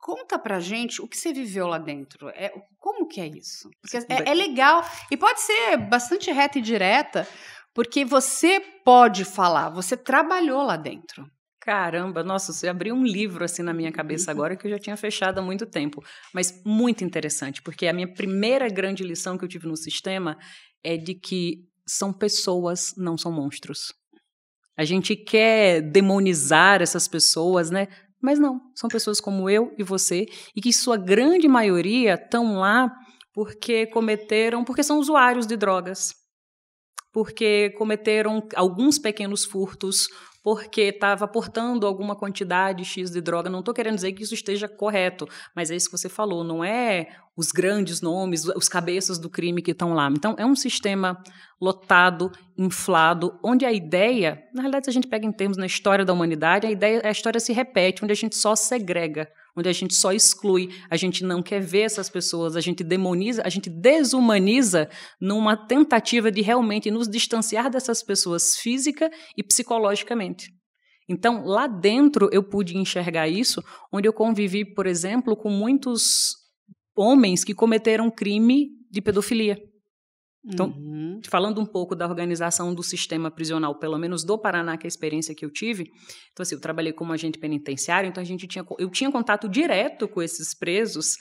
Conta pra gente o que você viveu lá dentro. Como que é isso? Porque é legal e pode ser bastante reta e direta, porque você pode falar, você trabalhou lá dentro. Caramba, nossa, você abriu um livro assim na minha cabeça agora que eu já tinha fechado há muito tempo. Mas muito interessante, porque a minha primeira grande lição que eu tive no sistema é de que são pessoas, não são monstros. A gente quer demonizar essas pessoas, né? Mas não, são pessoas como eu e você, e que sua grande maioria estão lá porque são usuários de drogas, porque cometeram alguns pequenos furtos, porque estava portando alguma quantidade X de droga. Não estou querendo dizer que isso esteja correto, mas é isso que você falou, não é os grandes nomes, os cabeças do crime que estão lá. Então, é um sistema lotado, inflado, onde a ideia, na realidade, se a gente pega em termos na história da humanidade, a história se repete, onde a gente só segrega, onde a gente só exclui, a gente não quer ver essas pessoas, a gente demoniza, a gente desumaniza numa tentativa de realmente nos distanciar dessas pessoas física e psicologicamente. Então, lá dentro eu pude enxergar isso, onde eu convivi, por exemplo, com muitos homens que cometeram crime de pedofilia. Então, falando um pouco da organização do sistema prisional, pelo menos do Paraná, que é a experiência que eu tive, então assim, eu trabalhei como agente penitenciário, então eu tinha contato direto com esses presos,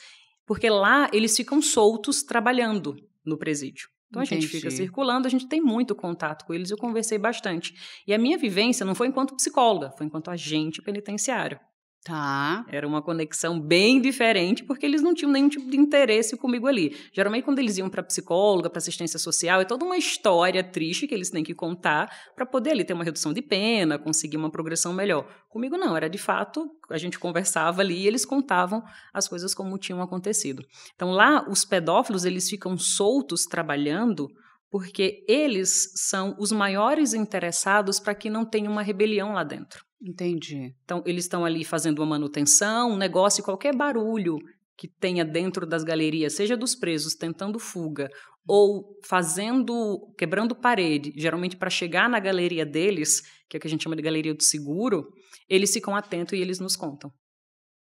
porque lá eles ficam soltos trabalhando no presídio. Então a gente fica circulando, a gente tem muito contato com eles, eu conversei bastante. E a minha vivência não foi enquanto psicóloga, foi enquanto agente penitenciário. Tá. Era uma conexão bem diferente, porque eles não tinham nenhum tipo de interesse comigo ali. Geralmente, quando eles iam para psicóloga, para assistência social, é toda uma história triste que eles têm que contar para poder ali ter uma redução de pena, conseguir uma progressão melhor. Comigo não, era de fato, a gente conversava ali e eles contavam as coisas como tinham acontecido. Então lá, os pedófilos, eles ficam soltos trabalhando porque eles são os maiores interessados para que não tenha uma rebelião lá dentro. Entendi. Então, eles estão ali fazendo uma manutenção, um negócio, qualquer barulho que tenha dentro das galerias, seja dos presos tentando fuga ou quebrando parede, geralmente para chegar na galeria deles, que é o que a gente chama de galeria do seguro, eles ficam atentos e eles nos contam.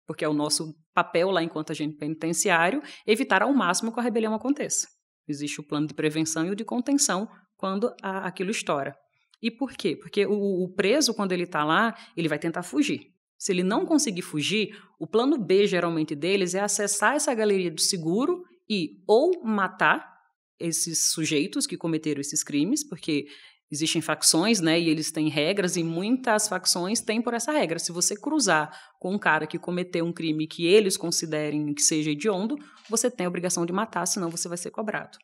Porque é o nosso papel lá enquanto agente penitenciário evitar ao máximo que a rebelião aconteça. Existe o plano de prevenção e o de contenção quando aquilo estoura. E por quê? Porque o preso, quando ele está lá, ele vai tentar fugir. Se ele não conseguir fugir, o plano B, geralmente, deles é acessar essa galeria do seguro e ou matar esses sujeitos que cometeram esses crimes, porque existem facções, né, e eles têm regras, e muitas facções têm por essa regra. Se você cruzar com um cara que cometeu um crime que eles considerem que seja hediondo, você tem a obrigação de matar, senão você vai ser cobrado.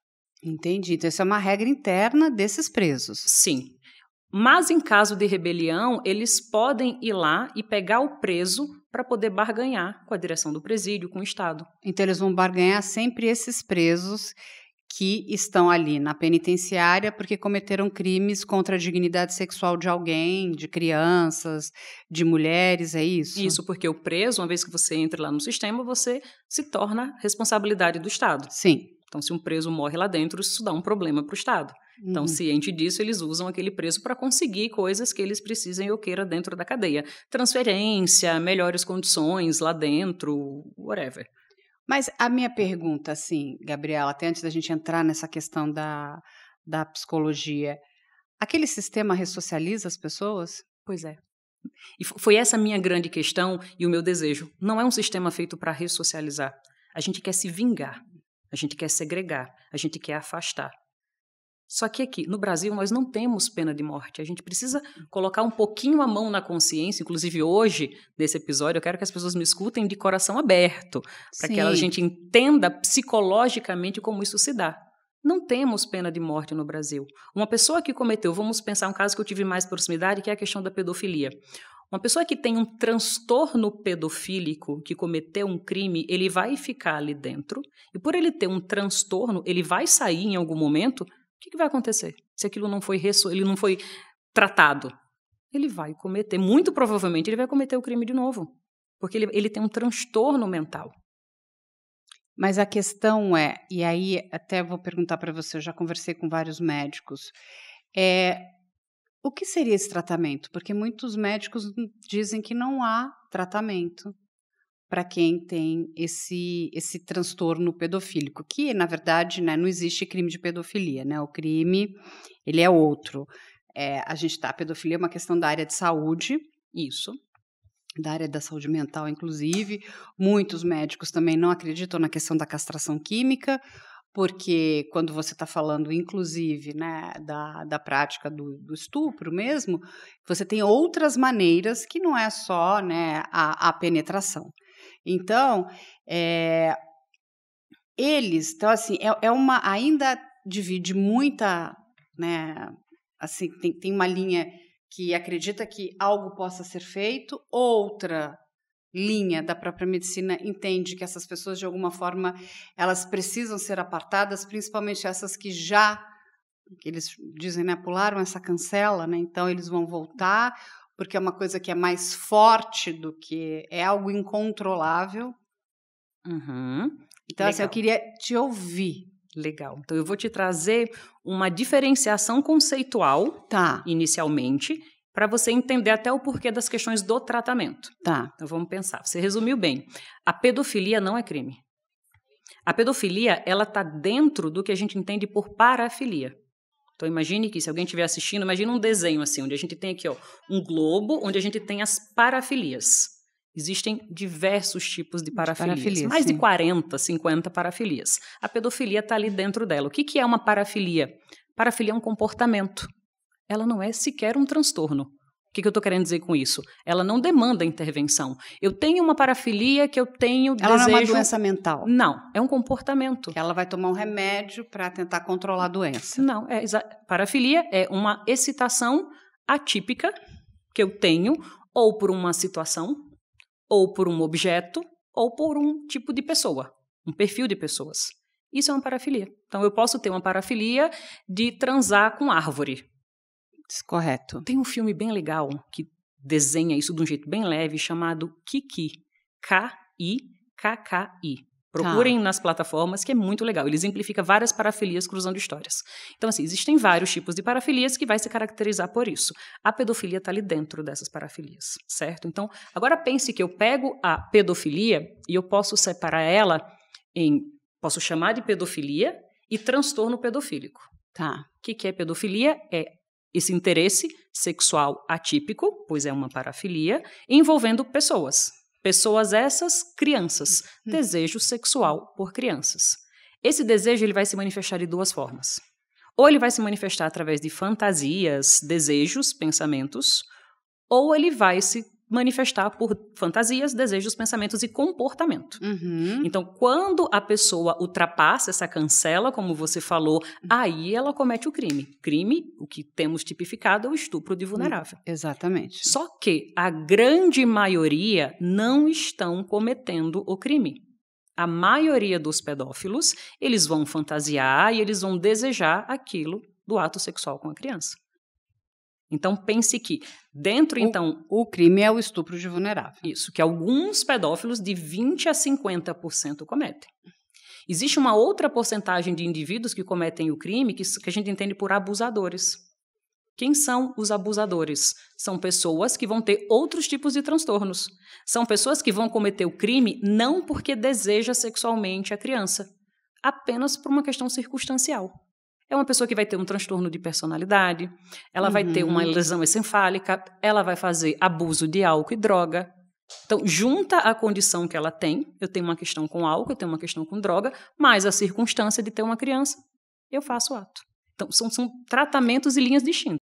Entendi. Então, isso é uma regra interna desses presos. Sim. Mas, em caso de rebelião, eles podem ir lá e pegar o preso para poder barganhar com a direção do presídio, com o Estado. Então, eles vão barganhar sempre esses presos que estão ali na penitenciária porque cometeram crimes contra a dignidade sexual de alguém, de crianças, de mulheres, é isso? Isso, porque o preso, uma vez que você entra lá no sistema, você se torna responsabilidade do Estado. Sim. Então, se um preso morre lá dentro, isso dá um problema para o Estado. Então, ciente disso, eles usam aquele preso para conseguir coisas que eles precisem ou queiram dentro da cadeia. Transferência, melhores condições lá dentro, whatever. Mas a minha pergunta, assim, Gabriela, até antes da gente entrar nessa questão da psicologia, aquele sistema ressocializa as pessoas? Pois é. E foi essa a minha grande questão e o meu desejo. Não é um sistema feito para ressocializar. A gente quer se vingar. A gente quer segregar, a gente quer afastar. Só que aqui, no Brasil, nós não temos pena de morte. A gente precisa colocar um pouquinho a mão na consciência. Inclusive, hoje, nesse episódio, eu quero que as pessoas me escutem de coração aberto, para que a gente entenda psicologicamente como isso se dá. Não temos pena de morte no Brasil. Uma pessoa que cometeu, vamos pensar um caso que eu tive mais proximidade, que é a questão da pedofilia. Uma pessoa que tem um transtorno pedofílico, que cometeu um crime, ele vai ficar ali dentro, e por ele ter um transtorno, ele vai sair em algum momento, o que vai acontecer? Se aquilo ele não foi tratado, ele vai cometer, muito provavelmente ele vai cometer o crime de novo, porque ele tem um transtorno mental. Mas a questão é, e aí até vou perguntar para você, eu já conversei com vários médicos, o que seria esse tratamento? Porque muitos médicos dizem que não há tratamento para quem tem esse transtorno pedofílico, que, na verdade, né, não existe crime de pedofilia, né? O crime, ele é outro. A pedofilia é uma questão da área de saúde. Isso. Da área da saúde mental, inclusive. Muitos médicos também não acreditam na questão da castração química, porque quando você está falando, inclusive, né, da prática do estupro mesmo, você tem outras maneiras que não é só, né, a penetração. Então, então, assim, ainda divide muita, né, assim, tem uma linha que acredita que algo possa ser feito, outra linha da própria medicina entende que essas pessoas, de alguma forma, elas precisam ser apartadas, principalmente essas que eles dizem, né, pularam essa cancela, né, então eles vão voltar, porque é uma coisa que é mais forte do que é algo incontrolável. Uhum. Então, assim, eu queria te ouvir. Legal. Então, eu vou te trazer uma diferenciação conceitual, inicialmente, para você entender até o porquê das questões do tratamento. Tá. Então, vamos pensar. Você resumiu bem. A pedofilia não é crime. A pedofilia, ela está dentro do que a gente entende por parafilia. Então, imagine que, se alguém estiver assistindo, imagine um desenho assim, onde a gente tem aqui um globo, onde a gente tem as parafilias. Existem diversos tipos de parafilias. Mais de 40, 50 parafilias. A pedofilia está ali dentro dela. O que é uma parafilia? Parafilia é um comportamento. Ela não é sequer um transtorno. O que eu estou querendo dizer com isso? Ela não demanda intervenção. Eu tenho uma parafilia que eu tenho desejo... Ela não é uma doença mental? Não, é um comportamento. Que ela vai tomar um remédio para tentar controlar a doença? Não, parafilia é uma excitação atípica que eu tenho ou por uma situação, ou por um objeto, ou por um tipo de pessoa, um perfil de pessoas. Isso é uma parafilia. Então, eu posso ter uma parafilia de transar com árvore. Correto. Tem um filme bem legal que desenha isso de um jeito bem leve, chamado Kiki. K-I-K-K-I. Procurem nas plataformas, que é muito legal. Ele exemplifica várias parafilias cruzando histórias. Então, assim, existem vários tipos de parafilias que vai se caracterizar por isso. A pedofilia está ali dentro dessas parafilias, certo? Então, agora pense que eu pego a pedofilia e eu posso separar ela posso chamar de pedofilia e transtorno pedofílico. Tá. O que é pedofilia? É esse interesse sexual atípico, pois é uma parafilia, envolvendo pessoas. Pessoas essas, crianças. Desejo sexual por crianças. Esse desejo ele vai se manifestar de duas formas. Ou ele vai se manifestar através de fantasias, desejos, pensamentos, ou ele vai se manifestar por fantasias, desejos, pensamentos e comportamento. Então, quando a pessoa ultrapassa essa cancela, como você falou, aí ela comete o crime. Crime, o que temos tipificado, é o estupro de vulnerável. Exatamente. Só que a grande maioria não estão cometendo o crime. A maioria dos pedófilos, eles vão fantasiar e eles vão desejar aquilo do ato sexual com a criança. Então, pense que dentro, O crime é o estupro de vulnerável. Isso, que alguns pedófilos de 20% a 50% cometem. Existe uma outra porcentagem de indivíduos que cometem o crime que a gente entende por abusadores. Quem são os abusadores? São pessoas que vão ter outros tipos de transtornos. São pessoas que vão cometer o crime não porque deseja sexualmente a criança, apenas por uma questão circunstancial. É uma pessoa que vai ter um transtorno de personalidade, ela vai ter uma lesão encefálica, ela vai fazer abuso de álcool e droga. Então, junta a condição que ela tem, eu tenho uma questão com álcool, eu tenho uma questão com droga, mais a circunstância de ter uma criança, eu faço o ato. Então, são tratamentos e linhas distintas.